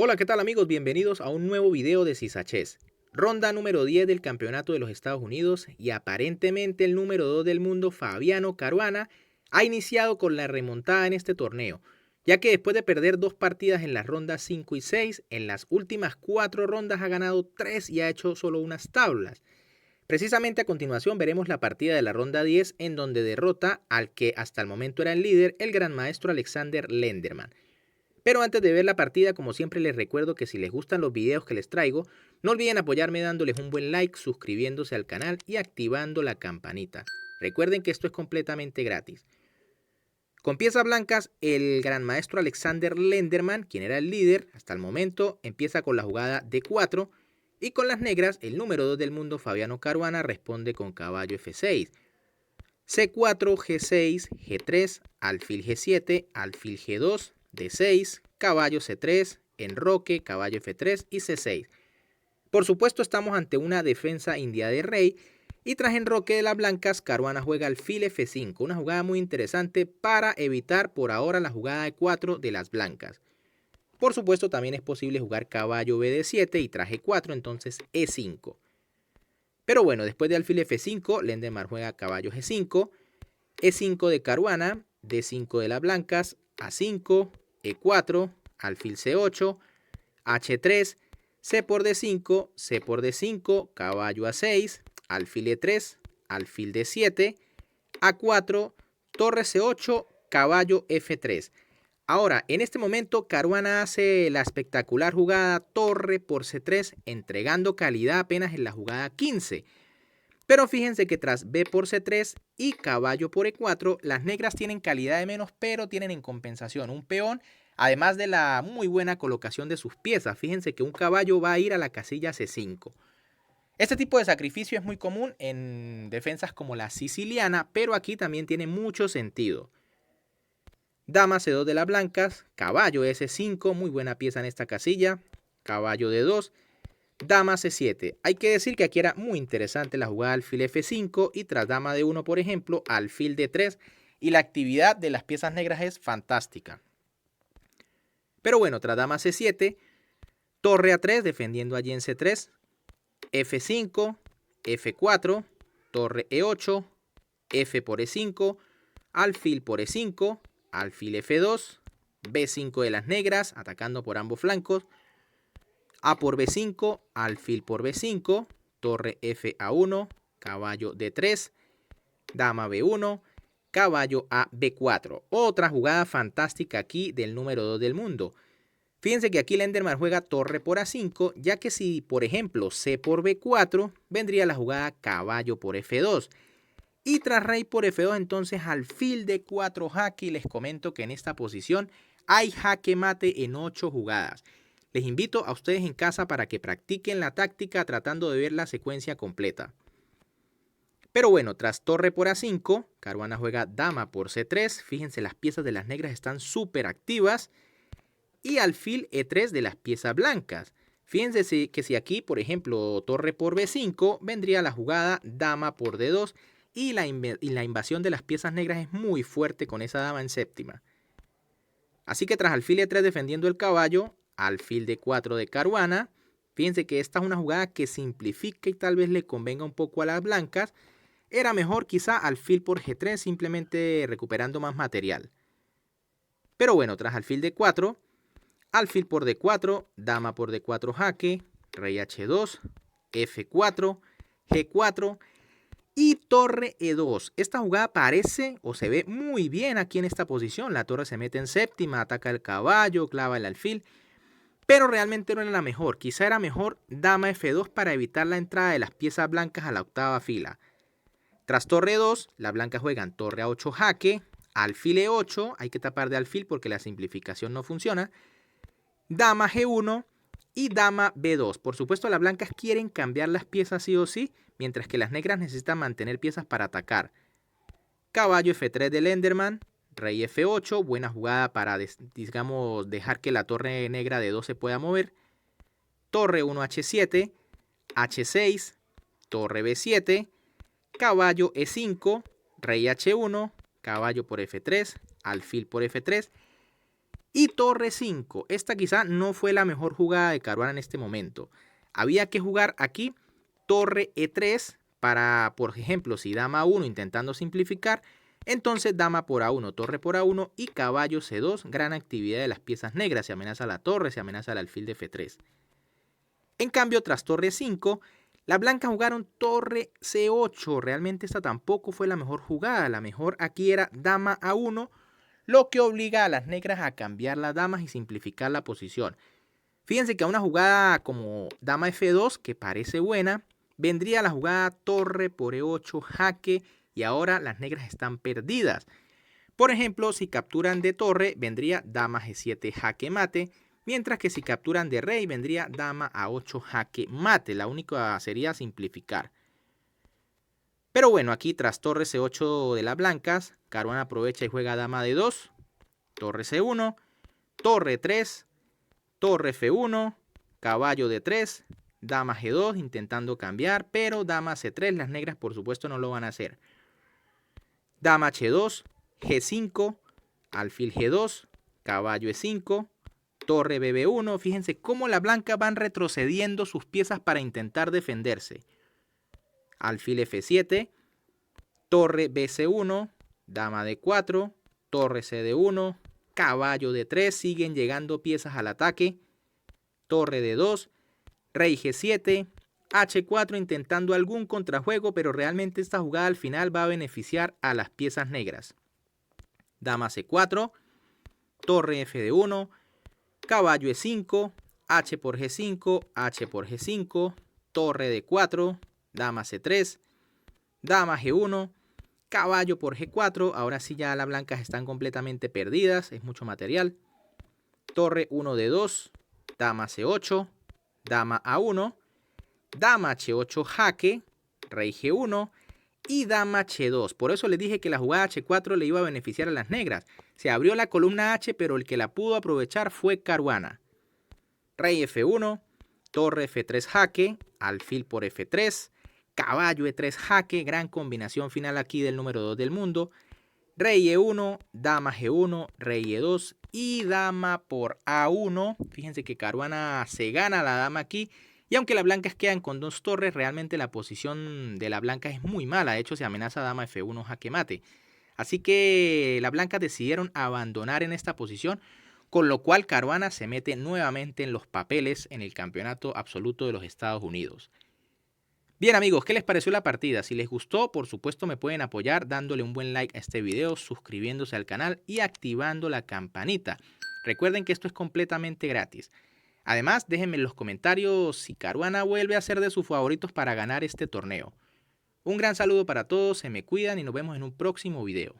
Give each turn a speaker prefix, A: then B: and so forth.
A: Hola, ¿qué tal amigos? Bienvenidos a un nuevo video de Sisachés. Ronda número 10 del Campeonato de los Estados Unidos y aparentemente el número 2 del mundo, Fabiano Caruana, ha iniciado con la remontada en este torneo, ya que después de perder 2 partidas en las rondas 5 y 6, en las últimas 4 rondas ha ganado 3 y ha hecho solo unas tablas. Precisamente a continuación veremos la partida de la ronda 10 en donde derrota al que hasta el momento era el líder, el gran maestro Alexander Lenderman. Pero antes de ver la partida, como siempre les recuerdo que si les gustan los videos que les traigo, no olviden apoyarme dándoles un buen like, suscribiéndose al canal y activando la campanita. Recuerden que esto es completamente gratis. Con piezas blancas, el gran maestro Alexander Lenderman, quien era el líder hasta el momento, empieza con la jugada D4 y con las negras, el número 2 del mundo, Fabiano Caruana, responde con caballo F6. C4, G6, G3, alfil G7, alfil G2, D6, caballo C3, enroque, caballo F3 y C6. Por supuesto estamos ante una defensa india de rey y tras enroque de las blancas, Caruana juega alfil F5, una jugada muy interesante para evitar por ahora la jugada E4 de las blancas. Por supuesto también es posible jugar caballo BD7 y tras E4 entonces E5. Pero bueno, después de alfil F5, Lenderman juega caballo G5, E5 de Caruana, D5 de las blancas, A5, E4, alfil C8, H3, C por D5, C por D5, caballo A6, alfil E3, alfil D7, A4, torre C8, caballo F3. Ahora, en este momento, Caruana hace la espectacular jugada torre por C3, entregando calidad apenas en la jugada 15. Pero fíjense que tras B por C3 y caballo por E4, las negras tienen calidad de menos, pero tienen en compensación un peón, además de la muy buena colocación de sus piezas. Fíjense que un caballo va a ir a la casilla C5. Este tipo de sacrificio es muy común en defensas como la siciliana, pero aquí también tiene mucho sentido. Dama C2 de las blancas, caballo S5, muy buena pieza en esta casilla, caballo D2, dama C7. Hay que decir que aquí era muy interesante la jugada alfil F5 y tras dama D1, por ejemplo, alfil D3, y la actividad de las piezas negras es fantástica. Pero bueno, tras dama C7, torre A3 defendiendo allí en C3, F5, F4, torre E8, F por E5, alfil por E5, alfil F2, B5 de las negras, atacando por ambos flancos, A por B5, alfil por B5, torre F A1, caballo D3, dama B1, caballo a B4. Otra jugada fantástica aquí del número 2 del mundo. Fíjense que aquí Lenderman juega torre por A5, ya que si, por ejemplo, C por B4, vendría la jugada caballo por F2. Y tras rey por F2, entonces alfil D4 jaque, y les comento que en esta posición hay jaque mate en 8 jugadas. Les invito a ustedes en casa para que practiquen la táctica tratando de ver la secuencia completa. Pero bueno, tras torre por A5, Caruana juega dama por C3. Fíjense, las piezas de las negras están súper activas. Y alfil E3 de las piezas blancas. Fíjense que si aquí, por ejemplo, torre por B5, vendría la jugada dama por D2. Y la invasión de las piezas negras es muy fuerte con esa dama en séptima. Así que tras alfil E3 defendiendo el caballo, alfil D4 de Caruana. Fíjense que esta es una jugada que simplifica y tal vez le convenga un poco a las blancas. Era mejor quizá alfil por G3, simplemente recuperando más material. Pero bueno, tras alfil D4, alfil por D4, dama por D4 jaque, rey H2, F4, G4 y torre E2. Esta jugada parece o se ve muy bien aquí en esta posición. La torre se mete en séptima, ataca el caballo, clava el alfil. Pero realmente no era la mejor. Quizá era mejor dama F2 para evitar la entrada de las piezas blancas a la octava fila. Tras torre 2, las blancas juegan torre A8 jaque, alfil E8. Hay que tapar de alfil porque la simplificación no funciona. Dama G1 y dama B2. Por supuesto, las blancas quieren cambiar las piezas sí o sí, mientras que las negras necesitan mantener piezas para atacar. Caballo F3 de Lenderman, rey F8, buena jugada para, digamos, dejar que la torre negra de 2 se pueda mover. Torre 1 H7, H6, torre B7, caballo E5, rey H1, caballo por F3, alfil por F3. Y torre 5. Esta quizá no fue la mejor jugada de Caruana en este momento. Había que jugar aquí torre E3 para, por ejemplo, si dama 1 intentando simplificar, entonces dama por A1, torre por A1 y caballo C2, gran actividad de las piezas negras, se amenaza la torre, se amenaza el alfil de F3. En cambio, tras torre 5, las blancas jugaron torre C8, realmente esta tampoco fue la mejor jugada, la mejor aquí era dama A1, lo que obliga a las negras a cambiar las damas y simplificar la posición. Fíjense que a una jugada como dama F2, que parece buena, vendría la jugada torre por E8, jaque, y ahora las negras están perdidas. Por ejemplo, si capturan de torre, vendría dama G7, jaque mate, mientras que si capturan de rey, vendría dama A8, jaque mate. La única sería simplificar. Pero bueno, aquí tras torre C8 de las blancas, Caruana aprovecha y juega dama D2, torre C1, torre 3, torre F1, caballo D3, dama G2 intentando cambiar, pero dama C3, las negras por supuesto no lo van a hacer. Dama H2, G5, alfil G2, caballo E5, torre BB1. Fíjense cómo las blancas van retrocediendo sus piezas para intentar defenderse. Alfil F7, torre BC1, dama D4, torre CD1, caballo D3, siguen llegando piezas al ataque, torre D2, rey G7, H4 intentando algún contrajuego, pero realmente esta jugada al final va a beneficiar a las piezas negras. Dama C4, torre F1, caballo E5, H por G5, H por G5, torre D4, dama C3, dama G1, caballo por G4, ahora sí ya las blancas están completamente perdidas, es mucho material. Torre 1D2, dama C8, dama A1, dama H8 jaque, rey G1 y dama H2. Por eso les dije que la jugada H4 le iba a beneficiar a las negras. Se abrió la columna H, pero el que la pudo aprovechar fue Caruana. Rey F1, torre F3 jaque, alfil por F3, caballo E3 jaque, gran combinación final aquí del número 2 del mundo. Rey E1, dama G1, rey E2 y dama por A1. Fíjense que Caruana se gana la dama aquí. Y aunque las blancas quedan con dos torres, realmente la posición de la blanca es muy mala. De hecho, se amenaza dama F1 jaque mate. Así que las blancas decidieron abandonar en esta posición, con lo cual Caruana se mete nuevamente en los papeles en el campeonato absoluto de los Estados Unidos. Bien amigos, ¿qué les pareció la partida? Si les gustó, por supuesto me pueden apoyar dándole un buen like a este video, suscribiéndose al canal y activando la campanita. Recuerden que esto es completamente gratis. Además, déjenme en los comentarios si Caruana vuelve a ser de sus favoritos para ganar este torneo. Un gran saludo para todos, se me cuidan y nos vemos en un próximo video.